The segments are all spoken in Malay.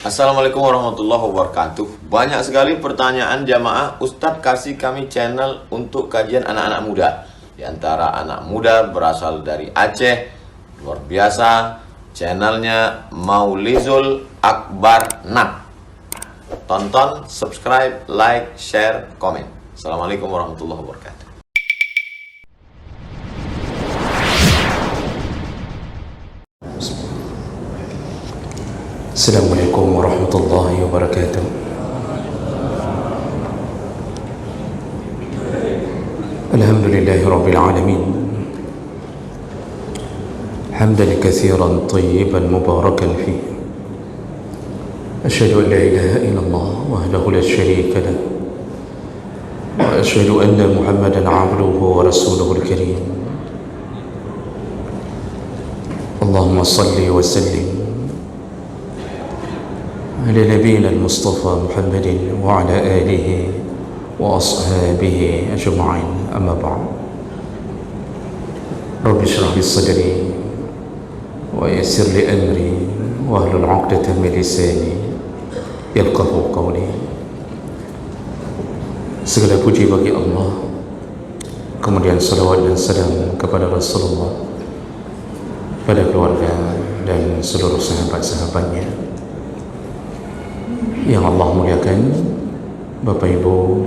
Assalamualaikum warahmatullahi wabarakatuh. Banyak sekali pertanyaan jamaah, Ustadz kasih kami channel untuk kajian anak-anak muda. Di antara anak muda berasal dari Aceh, luar biasa, channelnya Maulizul Akbar Nak. Tonton, subscribe, like, share, komen. Assalamualaikum warahmatullahi wabarakatuh. Assalamualaikum warahmatullahi wabarakatuh. Alhamdulillahi rabbil alamin. Hamdan katsiran tayyiban mubarakan fihi. Asyhadu an la ilaha illallah wahdahu la syarika lah. Wa asyhadu anna Muhammadan 'abduhu wa rasuluhul karim. Allahumma shalli wa sallim على نبينا المصطفى محمد وعلى آله وأصحابه أجمعين أما بعد رب اشرح لي صدري ويسر لي أمري واحلل عقدة من لساني يفقهوا قولي. Segala puji bagi Allah, kemudian salawat dan salam kepada Rasulullah, pada keluarga dan seluruh sahabat-sahabatnya yang Allah muliakan, Bapak Ibu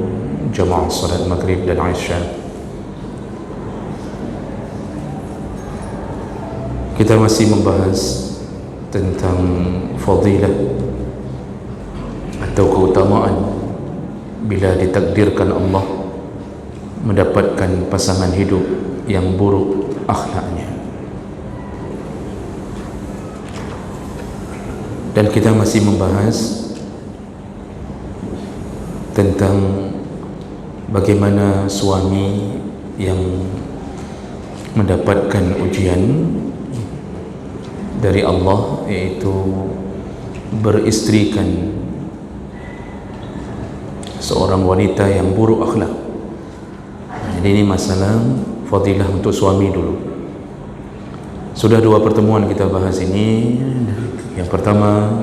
jamaah salat maghrib dan isya. Kita masih membahas tentang fadilah atau keutamaan bila ditakdirkan Allah mendapatkan pasangan hidup yang buruk akhlaknya. Dan kita masih membahas tentang bagaimana suami yang mendapatkan ujian dari Allah, yaitu beristrikan seorang wanita yang buruk akhlak. Jadi ini masalah fadilah untuk suami dulu. Sudah 2 pertemuan kita bahas ini. Yang pertama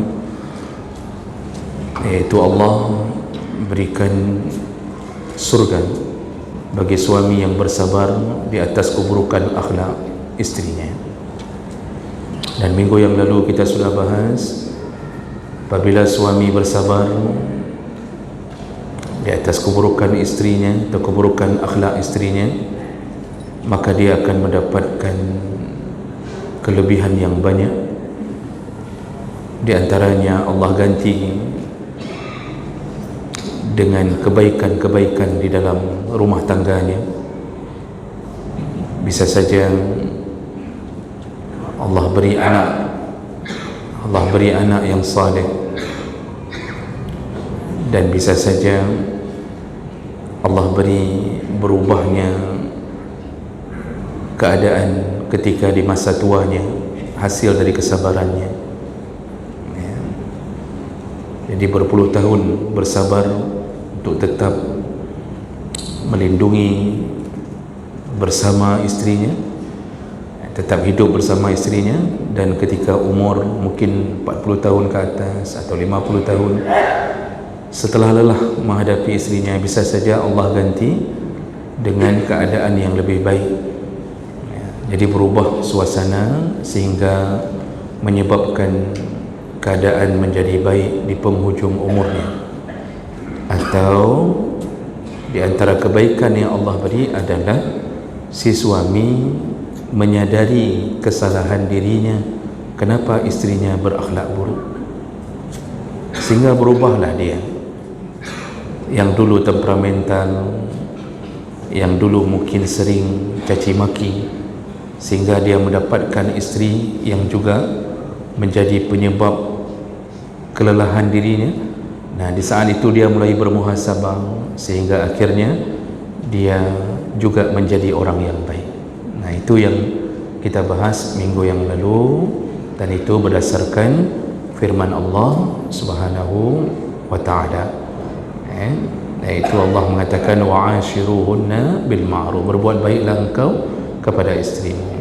yaitu Allah berikan surga bagi suami yang bersabar di atas keburukan akhlak istrinya. Dan minggu yang lalu kita sudah bahas, apabila suami bersabar di atas keburukan istrinya atau keburukan akhlak istrinya, maka dia akan mendapatkan kelebihan yang banyak. Di antaranya Allah ganti dengan kebaikan-kebaikan di dalam rumah tangganya. Bisa saja Allah beri anak yang saleh, dan bisa saja Allah beri berubahnya keadaan ketika di masa tuanya hasil dari kesabarannya. Jadi berpuluh tahun bersabar untuk tetap melindungi bersama istrinya, tetap hidup bersama istrinya, dan ketika umur mungkin 40 tahun ke atas atau 50 tahun, setelah lelah menghadapi istrinya, bisa saja Allah ganti dengan keadaan yang lebih baik. Jadi berubah suasana sehingga menyebabkan keadaan menjadi baik di penghujung umurnya. Atau di antara kebaikan yang Allah beri adalah si suami menyadari kesalahan dirinya, kenapa istrinya berakhlak buruk, sehingga berubahlah dia. Yang dulu temperamental, yang dulu mungkin sering caci maki, sehingga dia mendapatkan istri yang juga menjadi penyebab kelelahan dirinya. Nah, di saat itu dia mulai bermuhasabah, sehingga akhirnya dia juga menjadi orang yang baik. Nah, itu yang kita bahas minggu yang lalu, dan itu berdasarkan firman Allah Subhanahu wa ta'ala. Yaitu Allah mengatakan wa'ashiruhunna bil ma'ruf, berbuat baiklah engkau kepada istrimu.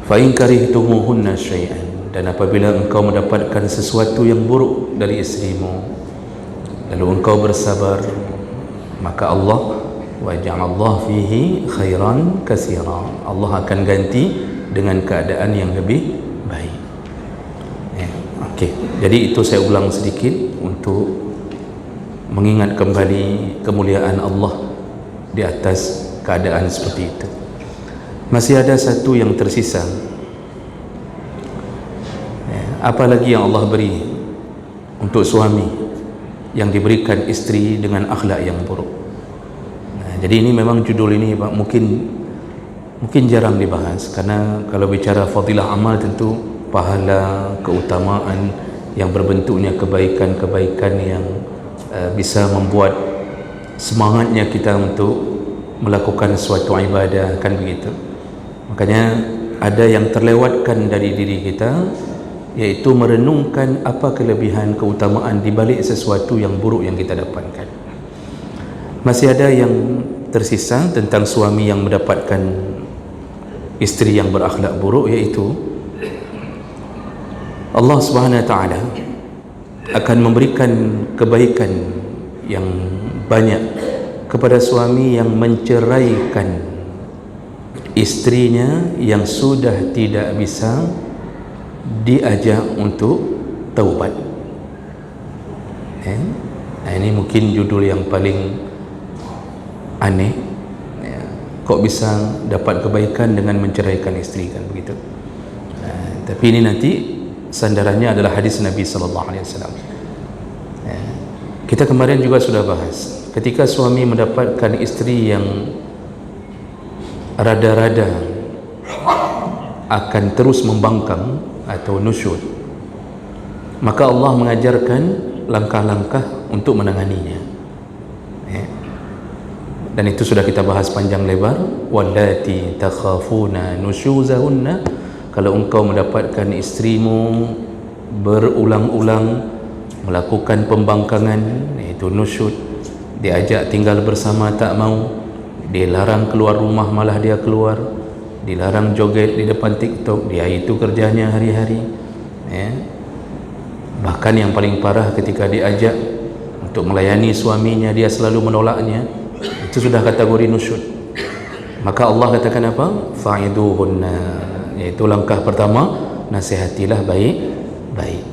Fa in karihtumuhunna syai'an, Dan apabila engkau mendapatkan sesuatu yang buruk dari isterimu, lalu engkau bersabar, maka Allah wa ja'alallahu fihi khairan katsira, Allah akan ganti dengan keadaan yang lebih baik. Okey, jadi itu saya ulang sedikit untuk mengingat kembali kemuliaan Allah di atas keadaan seperti itu. Masih ada satu yang tersisa. Apa lagi yang Allah beri untuk suami yang diberikan isteri dengan akhlak yang buruk? Jadi ini memang judul ini Pak, mungkin jarang dibahas, karena kalau bicara fadilah amal tentu pahala, keutamaan yang berbentuknya kebaikan-kebaikan yang bisa membuat semangatnya kita untuk melakukan suatu ibadah, kan begitu. Makanya ada yang terlewatkan dari diri kita, yaitu merenungkan apa kelebihan keutamaan di balik sesuatu yang buruk yang kita dapatkan. Masih ada yang tersisa tentang suami yang mendapatkan isteri yang berakhlak buruk, yaitu Allah Subhanahu wa taala akan memberikan kebaikan yang banyak kepada suami yang menceraikan istrinya yang sudah tidak bisa diajak untuk taubat. Nah, ini mungkin judul yang paling aneh. Kok bisa dapat kebaikan dengan menceraikan isteri, kan begitu. Tapi ini nanti sandarannya adalah hadis Nabi sallallahu alaihi wasallam. Kita kemarin juga sudah bahas, ketika suami mendapatkan isteri yang rada-rada akan terus membangkang atau nusyud, maka Allah mengajarkan langkah-langkah untuk menanganinya. Dan itu sudah kita bahas panjang lebar. Wallati takhafuna nusyuzahunna, kalau engkau mendapatkan istrimu berulang-ulang melakukan pembangkangan, yaitu nusyud, diajak tinggal bersama tak mau, dilarang keluar rumah malah dia keluar, dilarang joget di depan TikTok, dia itu kerjanya hari-hari. Bahkan yang paling parah, ketika diajak untuk melayani suaminya dia selalu menolaknya, itu sudah kategori nusyud. Maka Allah katakan apa? Fa'iduhunna, yaitu langkah pertama, nasihatilah baik-baik,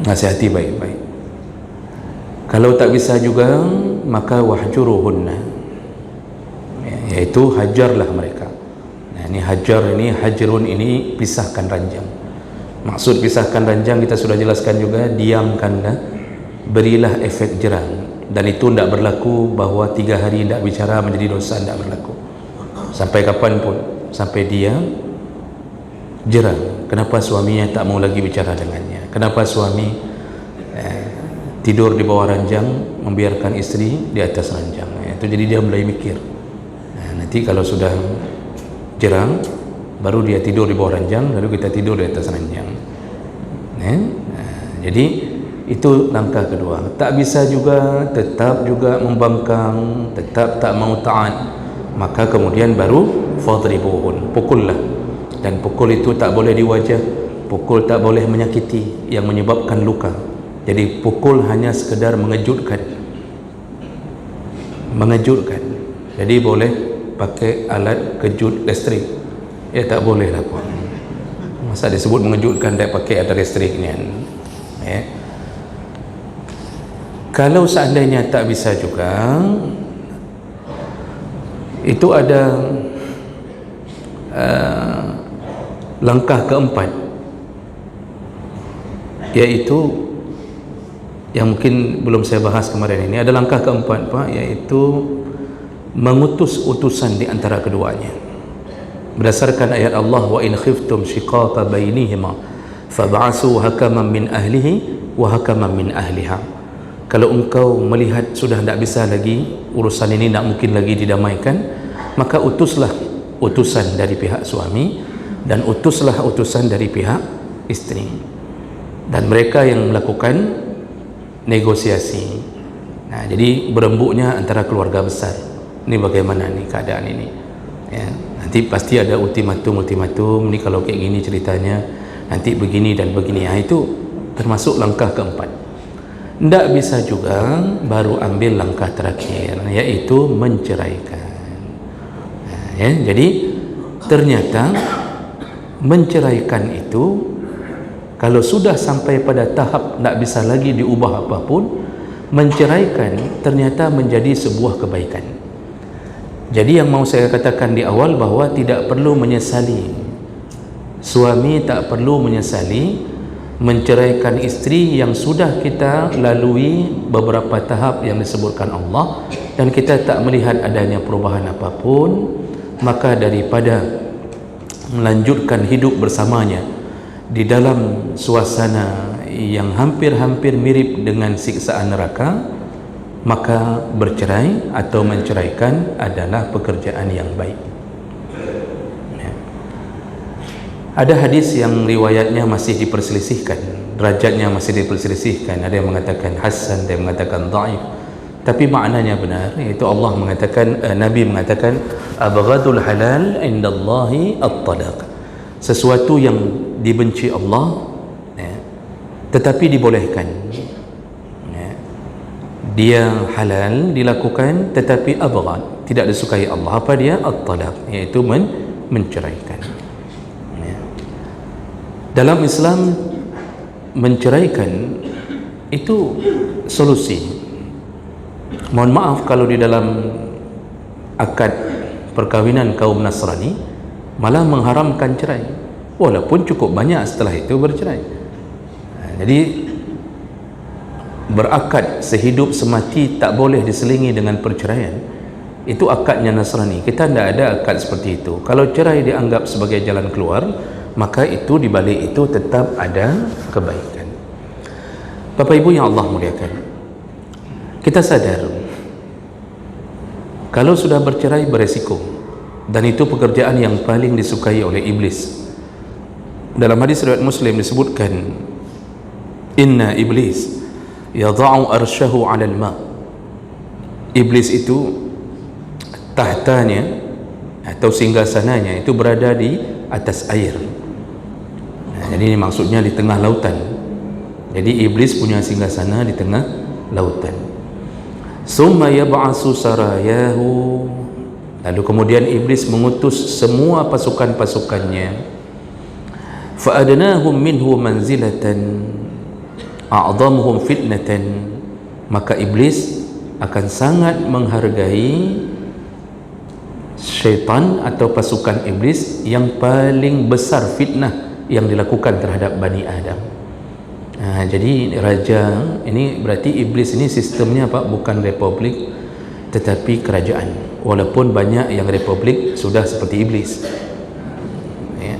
nasihati baik-baik. Kalau tak bisa juga, maka wahjuruhunna, yaitu hajarlah mereka. Nah, ini hajar, ini hajrun, ini pisahkan ranjang. Maksud pisahkan ranjang kita sudah jelaskan juga, diamkanlah, berilah efek jerang. Dan itu tidak berlaku bahawa 3 hari tidak bicara menjadi dosa, tidak berlaku. Sampai kapanpun, sampai dia jerang. Kenapa suaminya tak mau lagi bicara dengannya? Kenapa suami tidur di bawah ranjang, membiarkan istri di atas ranjang? Itu jadi dia mulai mikir. Nanti kalau sudah jerang, baru dia tidur di bawah ranjang, lalu kita tidur di atas ranjang. Jadi itu langkah kedua. Tak bisa juga, tetap juga membangkang, tetap tak mau taat, maka kemudian baru fadribuhun, pukullah. Dan pukul itu tak boleh di wajah, pukul tak boleh menyakiti yang menyebabkan luka. Jadi pukul hanya sekedar mengejutkan. Jadi boleh pakai alat kejut listrik, tak boleh lah pun. Masa disebut mengejutkan tak pakai alat listrik ni, Kalau seandainya tak bisa juga, itu ada langkah keempat, yaitu yang mungkin belum saya bahas kemarin ini. Ada langkah keempat Pak, yaitu mengutus utusan di antara keduanya berdasarkan ayat Allah, wa in khiftum shiqaqa bainihima fab'asu hakaman min ahlihi wa hakaman min ahliha. Kalau engkau melihat sudah tidak bisa lagi, urusan ini tidak mungkin lagi didamaikan, maka utuslah utusan dari pihak suami dan utuslah utusan dari pihak istri, dan mereka yang melakukan negosiasi. Nah, jadi berembuknya antara keluarga besar. Ini bagaimana nih keadaan ini? Nanti pasti ada ultimatum. Ini kalau kayak gini ceritanya, nanti begini dan begini. Itu termasuk langkah keempat. Tidak bisa juga baru ambil langkah terakhir, yaitu menceraikan. Jadi ternyata menceraikan itu kalau sudah sampai pada tahap tidak bisa lagi diubah apapun, menceraikan ternyata menjadi sebuah kebaikan. Jadi yang mau saya katakan di awal bahwa tidak perlu menyesali, suami tak perlu menyesali menceraikan isteri yang sudah kita lalui beberapa tahap yang disebutkan Allah dan kita tak melihat adanya perubahan apapun. Maka daripada melanjutkan hidup bersamanya di dalam suasana yang hampir-hampir mirip dengan siksaan neraka, maka bercerai atau menceraikan adalah pekerjaan yang baik. Ada hadis yang riwayatnya masih diperselisihkan, derajatnya masih diperselisihkan. Ada yang mengatakan hasan, ada yang mengatakan dhaif, tapi maknanya benar. Itu Allah mengatakan, Nabi mengatakan, abghadul halal indallahi at-talaq, sesuatu yang dibenci Allah tetapi dibolehkan. Dia halal dilakukan tetapi abghad, tidak disukai Allah. Apa dia? At-talaq, iaitu menceraikan. Dalam Islam menceraikan itu solusi. Mohon maaf kalau di dalam akad perkawinan kaum Nasrani malah mengharamkan cerai, walaupun cukup banyak setelah itu bercerai. Jadi berakad sehidup semati tak boleh diselingi dengan perceraian, itu akadnya Nasrani. Kita tidak ada akad seperti itu. Kalau cerai dianggap sebagai jalan keluar, maka itu di balik itu tetap ada kebaikan. Bapak Ibu yang Allah muliakan, kita sadar kalau sudah bercerai beresiko, dan itu pekerjaan yang paling disukai oleh iblis. Dalam hadis riwayat Muslim disebutkan, inna iblis yadha'u arsyahu 'alal ma'. Iblis itu tahtanya atau singgasananya itu berada di atas air. Jadi ini maksudnya di tengah lautan. Jadi iblis punya singgasana di tengah lautan. Summa yab'asu sarayahu, lalu kemudian iblis mengutus semua pasukan-pasukannya. Fa adnahum minhu manzilatan a'dhamuhum fitnatan, maka iblis akan sangat menghargai syaitan atau pasukan iblis yang paling besar fitnah yang dilakukan terhadap Bani Adam. Jadi raja ini berarti iblis ini sistemnya apa? Bukan republik tetapi kerajaan, walaupun banyak yang republik sudah seperti iblis ya.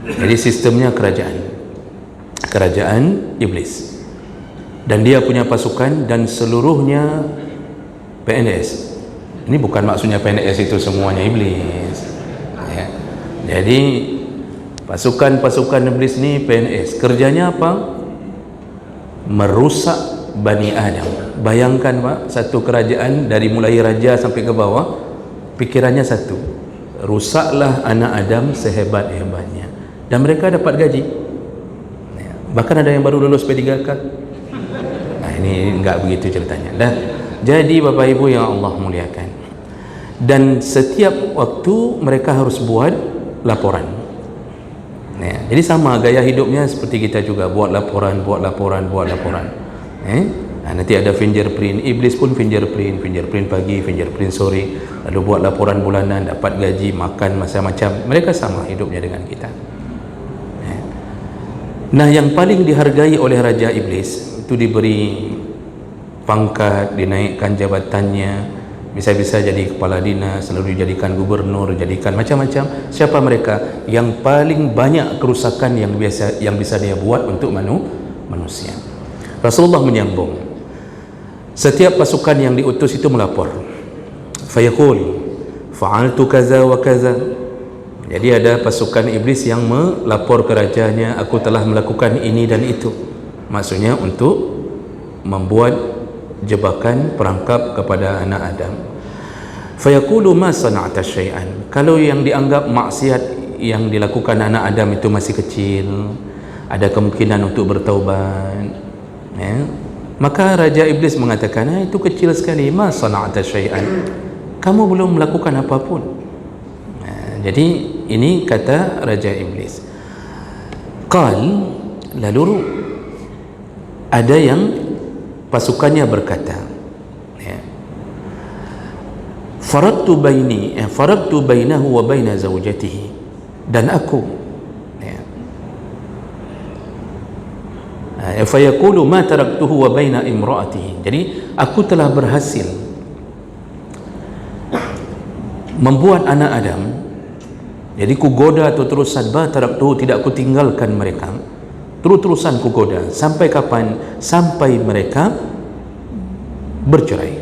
Jadi sistemnya kerajaan iblis, dan dia punya pasukan dan seluruhnya PNS. Ini bukan maksudnya PNS itu semuanya iblis ya. Jadi pasukan iblis ini PNS, kerjanya apa? Merusak Bani Adam. Bayangkan Pak, satu kerajaan dari mulai raja sampai ke bawah, pikirannya satu, rusaklah anak Adam sehebat-hebatnya, dan mereka dapat gaji. Bahkan ada yang baru lulus P3K. Ini enggak begitu ceritanya. Jadi Bapak Ibu yang Allah muliakan, dan setiap waktu mereka harus buat laporan. Jadi sama gaya hidupnya seperti kita juga, buat laporan. Nanti ada fingerprint, iblis pun fingerprint pagi, fingerprint sore, lalu buat laporan bulanan, dapat gaji, makan macam-macam. Mereka sama hidupnya dengan kita. Nah, yang paling dihargai oleh Raja Iblis itu diberi pangkat, dinaikkan jabatannya, bisa-bisa jadi kepala dinas, lalu dijadikan gubernur, jadikan macam-macam. Siapa mereka? Yang paling banyak kerusakan yang bisa dia buat untuk manusia. Rasulullah menyambung, setiap pasukan yang diutus itu melapor, fayaqul fa'altu kaza wa kaza. Jadi ada pasukan iblis yang melapor ke rajanya, aku telah melakukan ini dan itu. Maksudnya untuk membuat jebakan, perangkap kepada anak Adam. Fayaqulu ma sana'ta syai'an. Kalau yang dianggap maksiat yang dilakukan anak Adam itu masih kecil, ada kemungkinan untuk bertaubat, ya. Maka Raja Iblis mengatakan, itu kecil sekali, ma sana'ata syai'an, kamu belum melakukan apapun. Jadi ini kata Raja Iblis. Qal, lalu ada yang pasukannya berkata, ya, faradtu bainahu wa baina zawjatihi, dan aku, ya, fayaqulu ma taraktuhu wa baina imra'atihi, jadi aku telah berhasil membuat anak Adam. Jadi ku goda atau terusan, taraktuhu, tidak ku tinggalkan mereka, terus-terusan ku goda. Sampai kapan? Sampai mereka bercerai.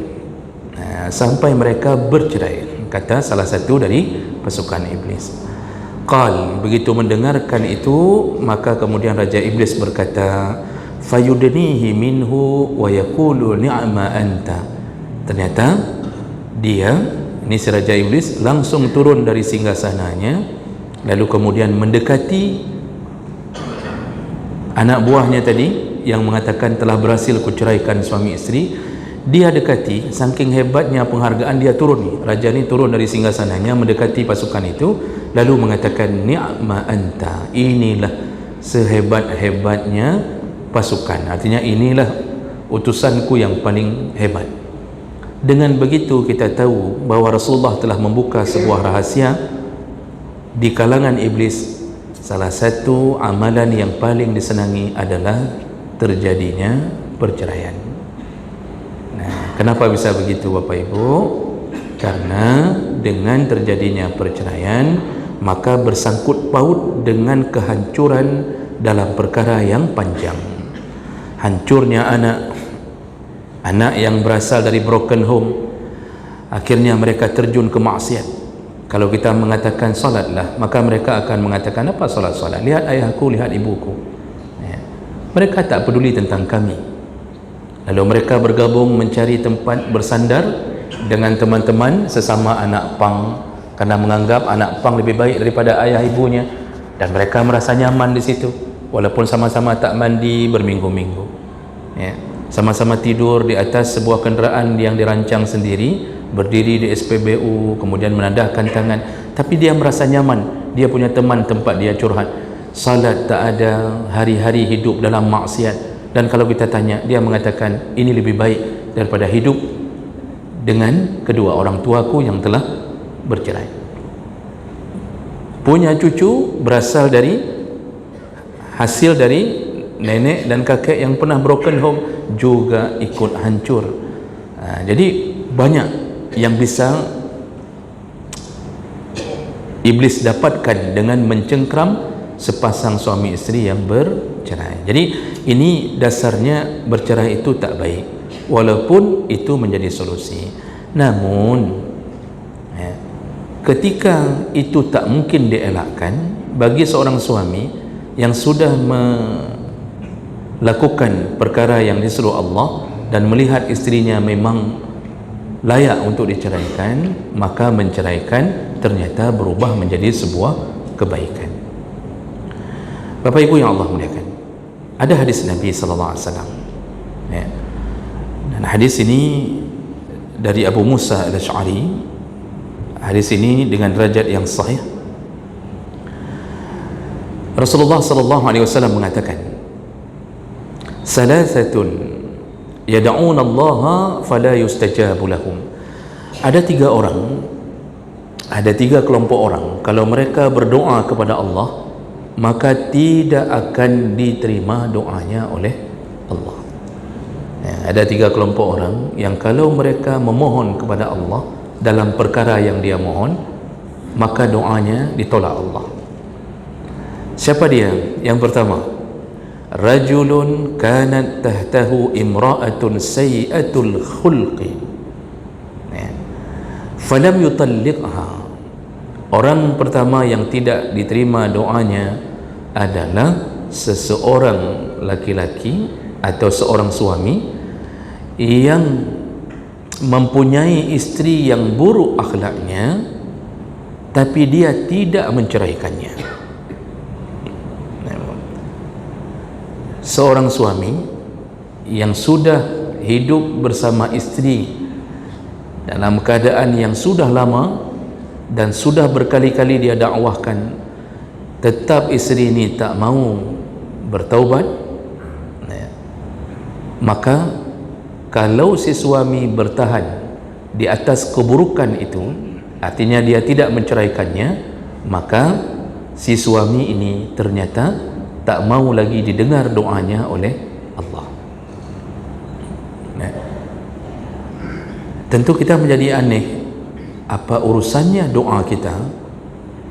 Sampai mereka bercerai, kata salah satu dari pasukan iblis. Qal, begitu mendengarkan itu, maka kemudian Raja Iblis berkata, fayudnihi minhu wa yaqulu ni'ma anta. Ternyata dia, ini si Raja Iblis, langsung turun dari singgasananya, lalu kemudian mendekati anak buahnya tadi yang mengatakan telah berhasil kuceraikan suami isteri. Dia dekati, saking hebatnya penghargaan, dia turun nih, raja ni turun dari singgasananya mendekati pasukan itu, lalu mengatakan, ni'ma anta, inilah sehebat-hebatnya pasukan, artinya inilah utusanku yang paling hebat. Dengan begitu kita tahu bahawa Rasulullah telah membuka sebuah rahasia di kalangan iblis. Salah satu amalan yang paling disenangi adalah terjadinya perceraian. Nah, kenapa bisa begitu Bapak Ibu? Karena dengan terjadinya perceraian, maka bersangkut paut dengan kehancuran dalam perkara yang panjang. Hancurnya anak yang berasal dari broken home, akhirnya mereka terjun ke maksiat. Kalau kita mengatakan solatlah, maka mereka akan mengatakan, apa solat-solat? Lihat ayahku, lihat ibuku, ya. Mereka tak peduli tentang kami. Lalu mereka bergabung mencari tempat bersandar dengan teman-teman sesama anak pang, karena menganggap anak pang lebih baik daripada ayah ibunya, dan mereka merasa nyaman di situ walaupun sama-sama tak mandi berminggu-minggu, ya. Sama-sama tidur di atas sebuah kenderaan yang dirancang sendiri, berdiri di SPBU, kemudian menadahkan tangan, tapi dia merasa nyaman, dia punya teman tempat dia curhat. Salat tak ada, hari-hari hidup dalam maksiat, dan kalau kita tanya, dia mengatakan ini lebih baik daripada hidup dengan kedua orang tuaku yang telah bercerai. Punya cucu berasal dari hasil dari nenek dan kakek yang pernah broken home, juga ikut hancur. Jadi banyak yang bisa iblis dapatkan dengan mencengkram sepasang suami isteri yang bercerai. Jadi ini dasarnya bercerai itu tak baik, walaupun itu menjadi solusi. Namun ketika itu tak mungkin dielakkan bagi seorang suami yang sudah melakukan perkara yang disuruh Allah dan melihat istrinya memang layak untuk diceraikan, maka menceraikan ternyata berubah menjadi sebuah kebaikan. Bapak Ibu yang Allah muliakan, ada hadis Nabi sallallahu alaihi wasallam, ya. Dan hadis ini dari Abu Musa Al-Asy'ari. Hadis ini dengan derajat yang sahih. Rasulullah sallallahu alaihi wasallam mengatakan, salasatun yad'un Allah fala yustajabu lahum. Ada tiga kelompok orang, kalau mereka berdoa kepada Allah, maka tidak akan diterima doanya oleh Allah. Ya, ada tiga kelompok orang yang kalau mereka memohon kepada Allah dalam perkara yang dia mohon, maka doanya ditolak Allah. Siapa dia? Yang pertama, rajulun kanat tahtahu imra'atun sayyi'atul khulqi, ya, falam yutalliqha. Orang pertama yang tidak diterima doanya adalah seseorang laki-laki atau seorang suami yang mempunyai istri yang buruk akhlaknya, tapi dia tidak menceraikannya. Seorang suami yang sudah hidup bersama isteri dalam keadaan yang sudah lama dan sudah berkali-kali dia dakwahkan, tetap isteri ini tak mau bertaubat, maka kalau si suami bertahan di atas keburukan itu, artinya dia tidak menceraikannya, maka si suami ini ternyata tak mau lagi didengar doanya oleh Allah. Tentu kita menjadi aneh, apa urusannya doa kita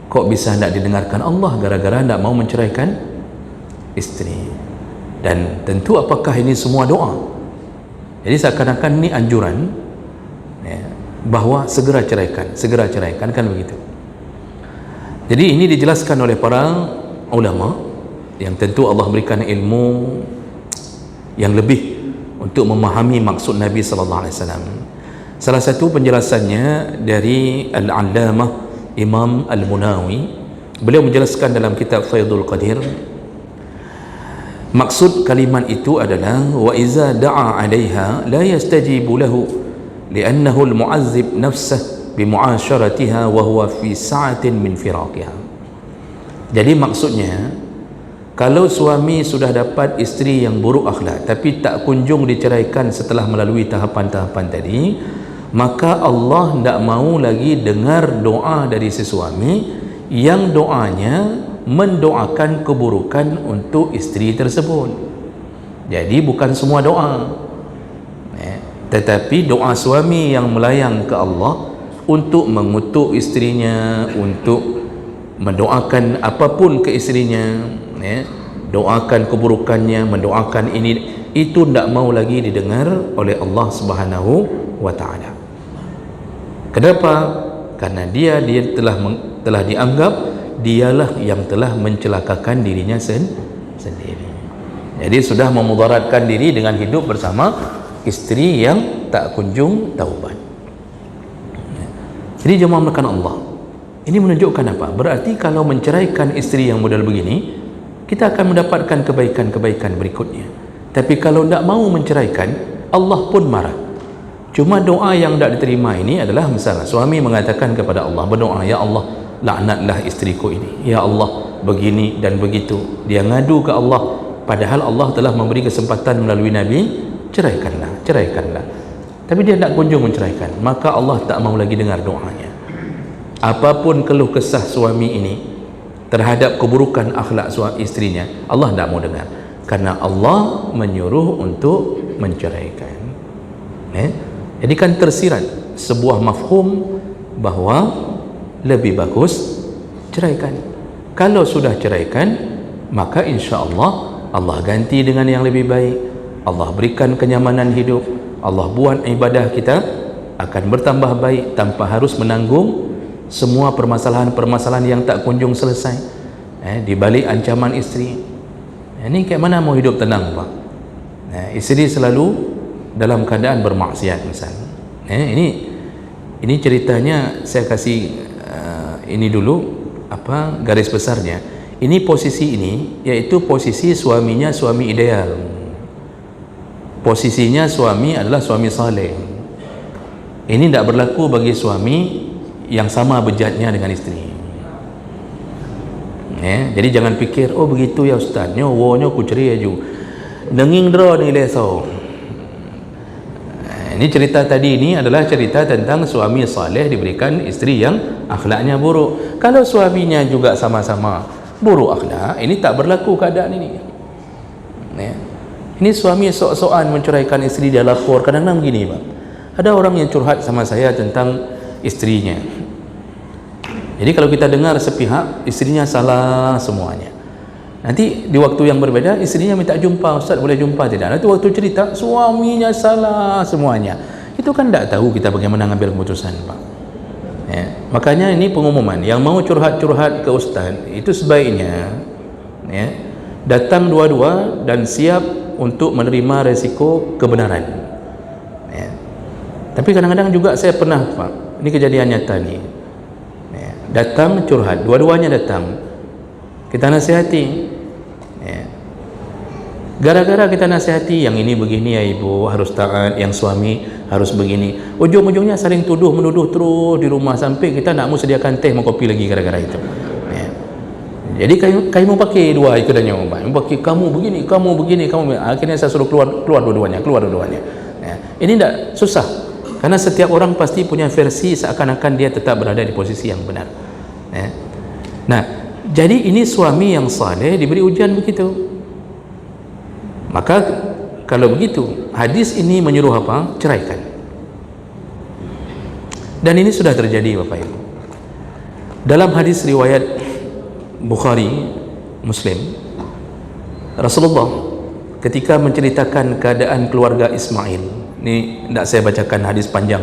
kok bisa tidak didengarkan Allah gara-gara tidak mau menceraikan isteri? Dan tentu apakah ini semua doa? Jadi seakan-akan ini anjuran bahawa segera ceraikan, kan begitu. Jadi ini dijelaskan oleh para ulama yang tentu Allah berikan ilmu yang lebih untuk memahami maksud Nabi sallallahu alaihi wasallam. Salah satu penjelasannya dari Al-Allamah Imam Al-Munawi, beliau menjelaskan dalam kitab Faidul Qadir, maksud kalimat itu adalah wa iza da'a 'alaiha la yastajibu lahu li'annahu al-mu'azzib nafsahu bimu'asharatiha wa huwa fi sa'atin min firaqiha. Jadi maksudnya, kalau suami sudah dapat isteri yang buruk akhlak tapi tak kunjung diceraikan setelah melalui tahapan-tahapan tadi, maka Allah tidak mau lagi dengar doa dari si suami yang doanya mendoakan keburukan untuk isteri tersebut. Jadi bukan semua doa, tetapi doa suami yang melayang ke Allah untuk mengutuk isterinya, untuk mendoakan apapun ke isterinya, doakan keburukannya, mendoakan ini, itu tidak mau lagi didengar oleh Allah Subhanahu wa ta'ala. Kenapa? Karena dia telah dianggap dialah yang telah mencelakakan dirinya sendiri. Jadi sudah memudaratkan diri dengan hidup bersama isteri yang tak kunjung taubat. Jadi jemaah melakukan Allah, ini menunjukkan apa? Berarti kalau menceraikan isteri yang model begini, kita akan mendapatkan kebaikan-kebaikan berikutnya. Tapi kalau tidak mau menceraikan, Allah pun marah. Cuma doa yang tidak diterima ini adalah misalnya suami mengatakan kepada Allah, berdoa, ya Allah, laknatlah isteriku ini, ya Allah, begini dan begitu. Dia ngadu ke Allah, padahal Allah telah memberi kesempatan melalui Nabi, ceraikanlah. Tapi dia tidak kunjung menceraikan, maka Allah tak mau lagi dengar doanya. Apapun keluh kesah suami ini terhadap keburukan akhlak istrinya, Allah tidak mau dengar, karena Allah menyuruh untuk menceraikan. Jadi kan tersirat sebuah mafhum bahawa lebih bagus ceraikan. Kalau sudah ceraikan, maka insya Allah Allah ganti dengan yang lebih baik. Allah berikan kenyamanan hidup, Allah buat ibadah kita akan bertambah baik tanpa harus menanggung semua permasalahan-permasalahan yang tak kunjung selesai di balik ancaman isteri. Ini kayak mana mau hidup tenang, Pak? Isteri selalu dalam keadaan bermaksiat misalnya. Ini ceritanya saya kasih ini dulu apa garis besarnya. Ini posisi ini yaitu posisi suaminya suami ideal. Posisinya suami adalah suami saleh. Ini tidak berlaku bagi suami yang sama bejatnya dengan isteri. Jadi jangan pikir, oh begitu ya Ustaz, nyowonya ku ceria ju denging dro ni leso. Ini cerita tadi ini adalah cerita tentang suami saleh diberikan isteri yang akhlaknya buruk. Kalau suaminya juga sama-sama buruk akhlak, ini tak berlaku keadaan ini. Ini suami sok-sokan menceraikan isteri, dia lapor. Kadang-kadang begini, Pak, ada orang yang curhat sama saya tentang istrinya. Jadi kalau kita dengar sepihak, istrinya salah semuanya. Nanti di waktu yang berbeda istrinya minta jumpa, Ustaz boleh jumpa tidak? Nanti waktu cerita suaminya salah semuanya. Itu kan tidak tahu kita bagaimana mengambil keputusan, Pak. Makanya ini pengumuman, yang mau curhat-curhat ke Ustaz itu sebaiknya datang dua-dua dan siap untuk menerima resiko kebenaran. Tapi kadang-kadang juga saya pernah, Pak, ini kejadian nyata nih, datang curhat, dua-duanya datang, kita nasihati, ya. Gara-gara kita nasihati, yang ini begini ya ibu, harus taat, yang suami harus begini, ujung-ujungnya saling tuduh menuduh terus di rumah, sampai kita nak mau sediakan teh mau kopi lagi gara-gara itu, ya. Jadi kamu mau pakai dua ikutannya, mau pakai kamu begini, akhirnya saya suruh keluar dua-duanya, ya. Ini tidak susah, karena setiap orang pasti punya versi seakan-akan dia tetap berada di posisi yang benar, ya. Nah, jadi ini suami yang saleh diberi ujian begitu. Maka kalau begitu, hadis ini menyuruh apa? Ceraikan. Dan ini sudah terjadi Bapak Ibu. Dalam hadis riwayat Bukhari, Muslim, Rasulullah ketika menceritakan keadaan keluarga Ismail, ini tidak saya bacakan hadis panjang.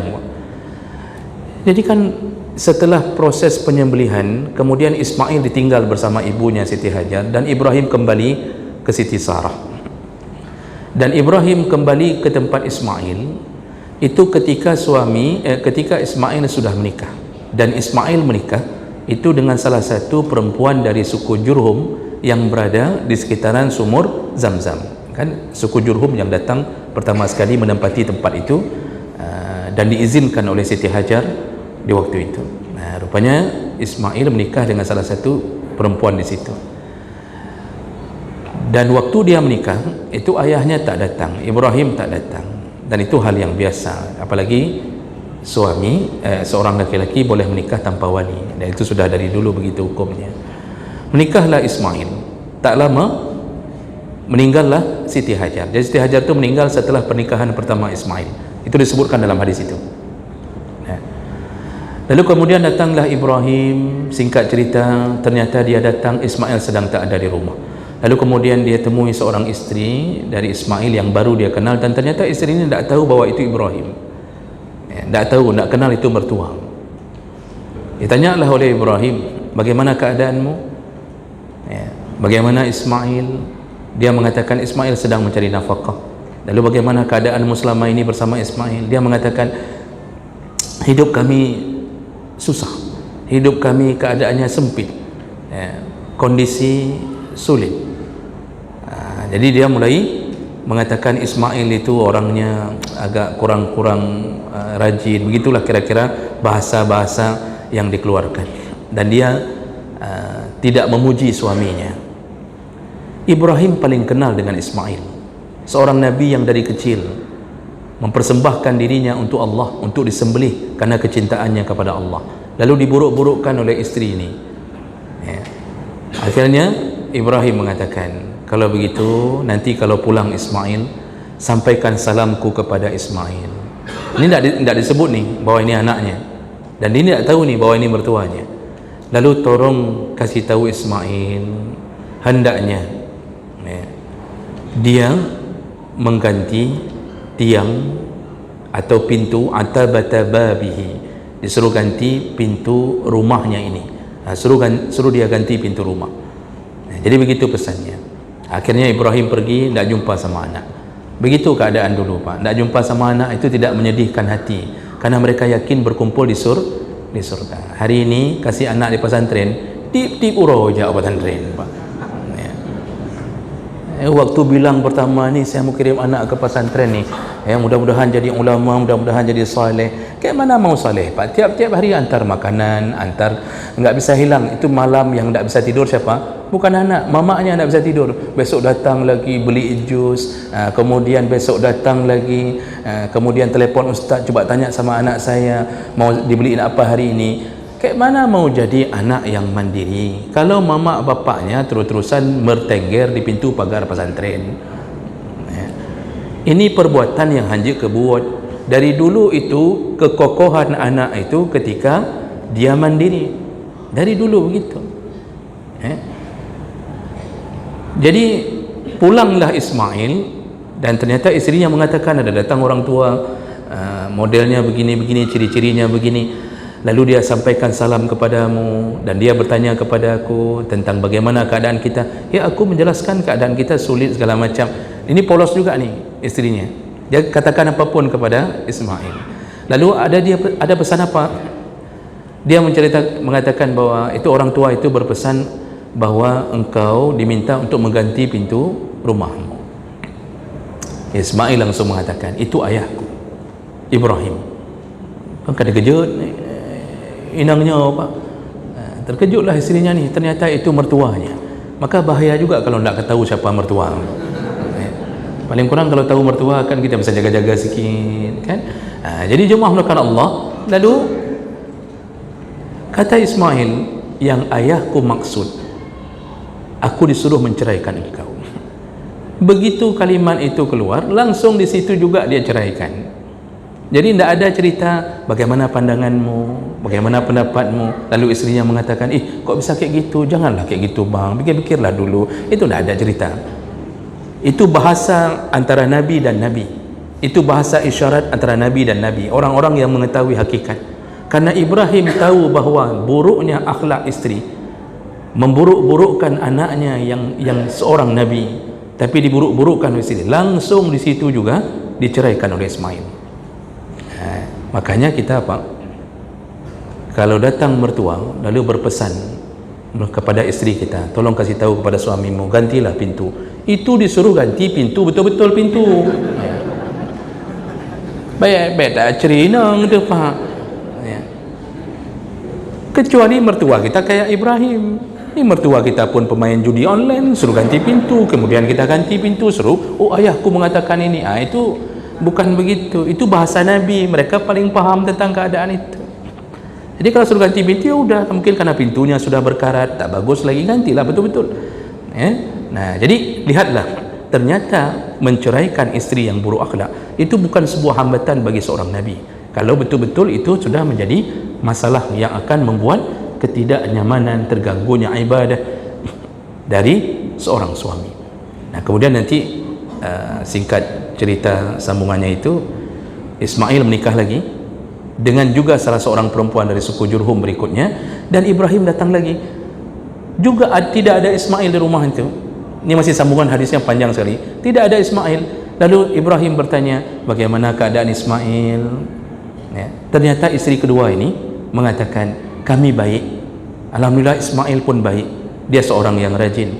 Jadi kan setelah proses penyembelihan, kemudian Ismail ditinggal bersama ibunya Siti Hajar, dan Ibrahim kembali ke Siti Sarah. Dan Ibrahim kembali ke tempat Ismail itu ketika ketika Ismail sudah menikah, dan Ismail menikah itu dengan salah satu perempuan dari suku Jurhum yang berada di sekitaran sumur Zamzam, kan, suku Jurhum yang datang pertama sekali menempati tempat itu, dan diizinkan oleh Siti Hajar di waktu itu. Nah, rupanya Ismail menikah dengan salah satu perempuan di situ. Dan waktu dia menikah itu ayahnya tak datang, Ibrahim tak datang, dan itu hal yang biasa, apalagi suami seorang laki-laki boleh menikah tanpa wali, dan itu sudah dari dulu begitu hukumnya. Menikahlah Ismail, tak lama meninggallah Siti Hajar. Jadi Siti Hajar itu meninggal setelah pernikahan pertama Ismail, itu disebutkan dalam hadis itu. Lalu kemudian datanglah Ibrahim, singkat cerita ternyata dia datang, Ismail sedang tak ada di rumah. Lalu kemudian dia temui seorang istri dari Ismail yang baru dia kenal, dan ternyata istri ini tidak tahu bahwa itu Ibrahim, tidak tahu, tidak kenal itu mertua. Ditanyalah oleh Ibrahim, bagaimana keadaanmu, bagaimana Ismail? Dia mengatakan Ismail sedang mencari nafkah. Lalu bagaimana keadaanmu selama ini bersama Ismail? Dia mengatakan hidup kami susah, hidup kami keadaannya sempit, kondisi sulit. Jadi dia mulai mengatakan Ismail itu orangnya agak kurang rajin, begitulah kira-kira bahasa-bahasa yang dikeluarkan, dan dia tidak memuji suaminya. Ibrahim paling kenal dengan Ismail, seorang nabi yang dari kecil mempersembahkan dirinya untuk Allah, untuk disembelih karena kecintaannya kepada Allah, lalu diburuk-burukkan oleh istri ini. Akhirnya Ibrahim mengatakan, kalau begitu nanti kalau pulang Ismail, sampaikan salamku kepada Ismail. Ini tidak disebut nih bahwa ini anaknya, dan dia tidak tahu nih bahwa ini mertuanya. Lalu tolong kasih tahu Ismail, hendaknya dia mengganti tiang atau pintu, atabata babihi, disuruh ganti pintu rumahnya ini. Suruh dia ganti pintu rumah. Jadi begitu pesannya. Akhirnya Ibrahim pergi, tidak jumpa sama anak. Begitu keadaan dulu Pak, tidak jumpa sama anak itu tidak menyedihkan hati, karena mereka yakin berkumpul di surga. Hari ini kasih anak di pesantren, tip-tip urau je pesantren Pak. Waktu bilang pertama ni saya mau kirim anak ke pesantren ni, mudah-mudahan jadi ulama, mudah-mudahan jadi saleh. Kayak mana mau saleh Pak? Tiap-tiap hari antar makanan, enggak bisa hilang. Itu malam yang enggak bisa tidur siapa? Bukan anak, mamaknya enggak bisa tidur. Besok datang lagi beli jus, kemudian besok datang lagi, kemudian telefon ustaz, coba tanya sama anak saya mau dibeliin apa hari ini. Kayak mana mau jadi anak yang mandiri kalau mama bapaknya terus-terusan bertengger di pintu pagar pesantren? Ini perbuatan yang hanjik kebuat. Dari dulu itu kekokohan anak itu ketika dia mandiri, dari dulu begitu. Jadi pulanglah Ismail, dan ternyata istrinya mengatakan ada datang orang tua, modelnya begini-begini, ciri-cirinya begini. Lalu dia sampaikan salam kepadamu, dan dia bertanya kepada aku tentang bagaimana keadaan kita. Ya, aku menjelaskan keadaan kita sulit segala macam. Ini polos juga nih istrinya, dia katakan apapun kepada Ismail. Lalu ada pesan apa? Dia mengatakan bahwa itu orang tua itu berpesan bahwa engkau diminta untuk mengganti pintu rumahmu. Ismail langsung mengatakan, itu ayahku Ibrahim. Kan kena kejut inangnya apa, terkejutlah isterinya ni, ternyata itu mertuanya. Maka bahaya juga kalau tak tahu siapa mertua. Paling kurang kalau tahu mertua kan kita bisa jaga-jaga sikit kan. Jadi jemaah melakukan Allah. Lalu kata Ismail, yang ayahku maksud, aku disuruh menceraikan engkau. Begitu kalimat itu keluar, langsung di situ juga dia ceraikan. Jadi tidak ada cerita bagaimana pandanganmu, bagaimana pendapatmu. Lalu istrinya mengatakan, kok bisa kayak gitu, janganlah kayak gitu bang, pikir-pikirlah dulu. Itu tidak ada cerita. Itu bahasa antara Nabi dan Nabi. Itu bahasa isyarat antara Nabi dan Nabi, orang-orang yang mengetahui hakikat. Karena Ibrahim tahu bahawa buruknya akhlak isteri, memburuk-burukkan anaknya yang seorang Nabi, tapi diburuk-burukkan oleh isteri, langsung di situ juga diceraikan oleh Ismail. Makanya kita apa? Kalau datang mertua lalu berpesan kepada isteri kita, tolong kasih tahu kepada suamimu, gantilah pintu. Itu disuruh ganti pintu, betul-betul pintu. Baik-baik tak cerinang tu Pak. Kecuali mertua kita kayak Ibrahim. Ini mertua kita pun pemain judi online, suruh ganti pintu, kemudian kita ganti pintu, suruh, ayahku mengatakan ini. Itu bukan begitu. Itu bahasa Nabi, mereka paling paham tentang keadaan itu. Jadi kalau suruh ganti pintu, ya udah, mungkin karena pintunya sudah berkarat, tak bagus lagi, gantilah betul-betul. Nah, jadi lihatlah, ternyata menceraikan isteri yang buruk akhlak itu bukan sebuah hambatan bagi seorang Nabi. Kalau betul-betul itu sudah menjadi masalah yang akan membuat ketidaknyamanan, terganggunya ibadah dari seorang suami. Nah, kemudian nanti singkat cerita sambungannya itu, Ismail menikah lagi dengan juga salah seorang perempuan dari suku Jurhum berikutnya, dan Ibrahim datang lagi juga. Tidak ada Ismail di rumah itu. Ini masih sambungan hadisnya panjang sekali. Tidak ada Ismail. Lalu Ibrahim bertanya, bagaimana keadaan Ismail? Ternyata isteri kedua ini mengatakan, kami baik, alhamdulillah. Ismail pun baik, dia seorang yang rajin,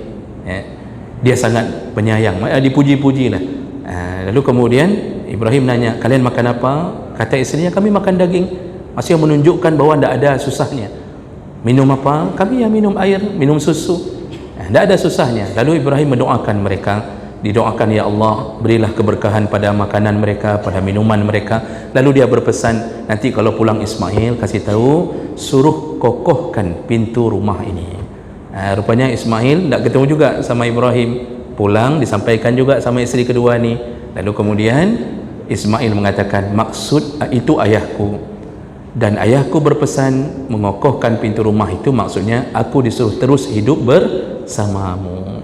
dia sangat penyayang, dipuji-puji lah. Lalu kemudian Ibrahim nanya, kalian makan apa? Kata istrinya, kami makan daging. Maksudnya menunjukkan bahawa tidak ada susahnya. Minum apa? Kami minum air, minum susu, tidak ada susahnya. Lalu Ibrahim mendoakan mereka, didoakan, ya Allah, berilah keberkahan pada makanan mereka, pada minuman mereka. Lalu dia berpesan, nanti kalau pulang Ismail, kasih tahu, suruh kokohkan pintu rumah ini. Rupanya Ismail tak ketemu juga sama Ibrahim. Pulang disampaikan juga sama isteri kedua ni. Lalu kemudian Ismail mengatakan, maksud itu ayahku, dan ayahku berpesan mengokohkan pintu rumah itu, maksudnya aku disuruh terus hidup bersamamu.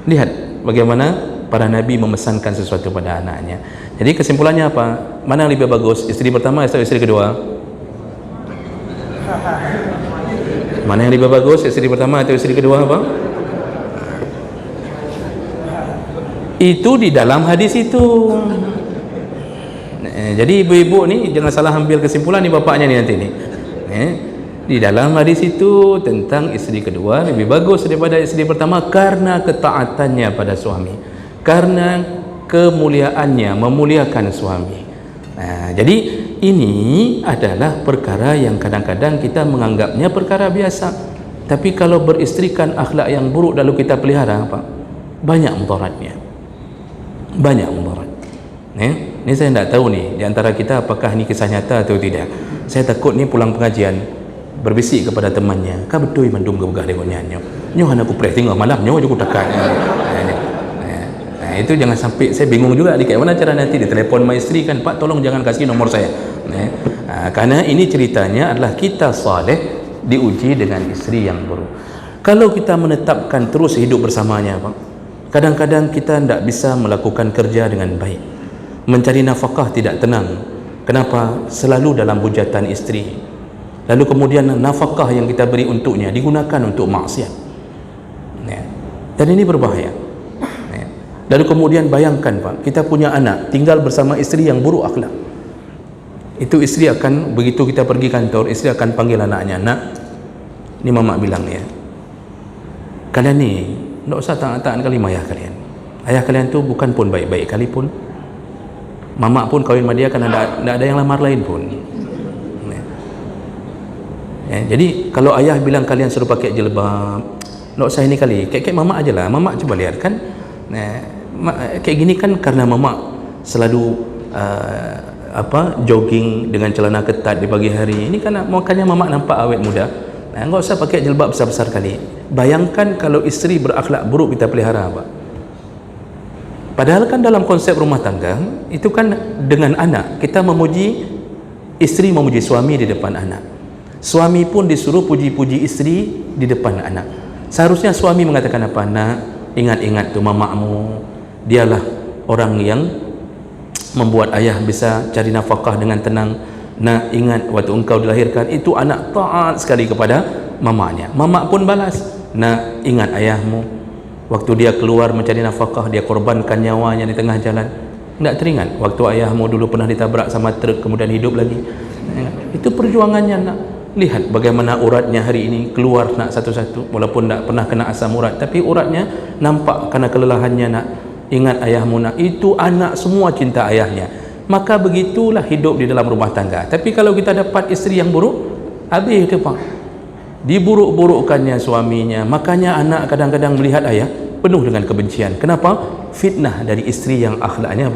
Lihat bagaimana para nabi memesankan sesuatu pada anaknya. Jadi kesimpulannya apa? Mana yang lebih bagus, isteri pertama atau isteri kedua? Mana yang lebih bagus, isteri pertama atau isteri kedua? Apa? Itu di dalam hadis itu. Jadi ibu-ibu ni jangan salah ambil kesimpulan ni bapaknya ni nanti ni. Di dalam hadis itu tentang isteri kedua lebih bagus daripada isteri pertama karena ketaatannya pada suami, karena kemuliaannya, memuliakan suami. Jadi ini adalah perkara yang kadang-kadang kita menganggapnya perkara biasa, tapi kalau beristrikan akhlak yang buruk lalu kita pelihara, apa? Banyak mudaratnya, banyak mudarat. Ini saya tidak tahu ni di antara kita apakah ni kisah nyata atau tidak. Saya takut ni pulang pengajian berbisik kepada temannya, kah betul mandum gegah dengannya nyo hana aku press tengok malam nyo aku takat. Itu jangan sampai, saya bingung juga di mana cara nanti ditelepon sama isteri kan, Pak tolong jangan kasih nomor saya. Karena ini ceritanya adalah kita saleh diuji dengan isteri yang buruk. Kalau kita menetapkan terus hidup bersamanya, Pak, kadang-kadang kita tidak bisa melakukan kerja dengan baik, mencari nafkah tidak tenang. Kenapa? Selalu dalam hujatan isteri. Lalu kemudian nafkah yang kita beri untuknya digunakan untuk maksiat, dan ini berbahaya. Lalu kemudian bayangkan, Pak, kita punya anak tinggal bersama isteri yang buruk akhlak. Itu isteri akan, begitu kita pergi kantor, isteri akan panggil anaknya, nak, ni mamak bilang ya, kalian ni tak usah taat-taat kali ayah kalian. Ayah kalian tu bukan pun baik-baik kali pun. Mamak pun kahwin sama dia kan tak ada yang lamar lain pun. Jadi kalau ayah bilang kalian suruh pakai jilbab, tak usah ini kali, kayak mamak aja lah. Mamak coba lihat kan, kayak gini kan karena mamak selalu jogging dengan celana ketat di pagi hari. Ini kan makanya mamak nampak awet muda. Enggak usah pakai jilbab besar-besar kali. Bayangkan kalau isteri berakhlak buruk kita pelihara apa? Padahal kan dalam konsep rumah tangga itu kan dengan anak, kita memuji isteri, memuji suami di depan anak. Suami pun disuruh puji-puji isteri di depan anak. Seharusnya suami mengatakan apa? Nak, ingat-ingat tu mamakmu, dialah orang yang membuat ayah bisa cari nafkah dengan tenang. Nak, ingat waktu engkau dilahirkan itu anak taat sekali kepada mamaknya. Mamak pun balas, nak, ingat ayahmu waktu dia keluar mencari nafkah, dia korbankan nyawanya di tengah jalan. Tak teringat waktu ayahmu dulu pernah ditabrak sama truk kemudian hidup lagi. Itu perjuangannya nak. Lihat bagaimana uratnya hari ini keluar nak satu-satu, walaupun tak pernah kena asam urat, tapi uratnya nampak karena kelelahannya. Nak, ingat ayahmu nak. Itu anak semua cinta ayahnya. Maka begitulah hidup di dalam rumah tangga. Tapi kalau kita dapat isteri yang buruk, habis itu Pak, diburuk-burukkannya suaminya. Makanya anak kadang-kadang melihat ayah penuh dengan kebencian. Kenapa? Fitnah dari isteri yang akhlaknya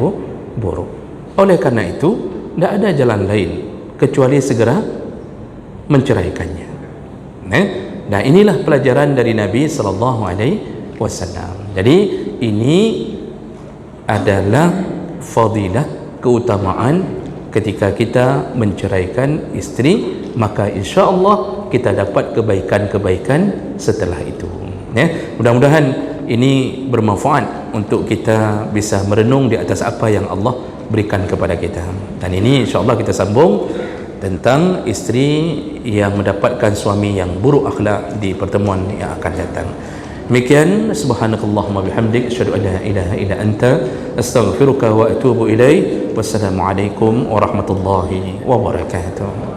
buruk. Oleh karena itu tidak ada jalan lain kecuali segera menceraikannya. Nah, inilah pelajaran dari Nabi SAW. Jadi ini adalah fadilah, keutamaan ketika kita menceraikan isteri, maka insya Allah kita dapat kebaikan-kebaikan setelah itu. Mudah-mudahan ini bermanfaat untuk kita bisa merenung di atas apa yang Allah berikan kepada kita. Dan ini insya Allah kita sambung tentang isteri yang mendapatkan suami yang buruk akhlak di pertemuan yang akan datang. Demikian, subhanakallahumma bihamdik, asyhadu an la ilaha illa anta, astaghfiruka wa atubu ilaik. Wassalamualaikum warahmatullahi wabarakatuh.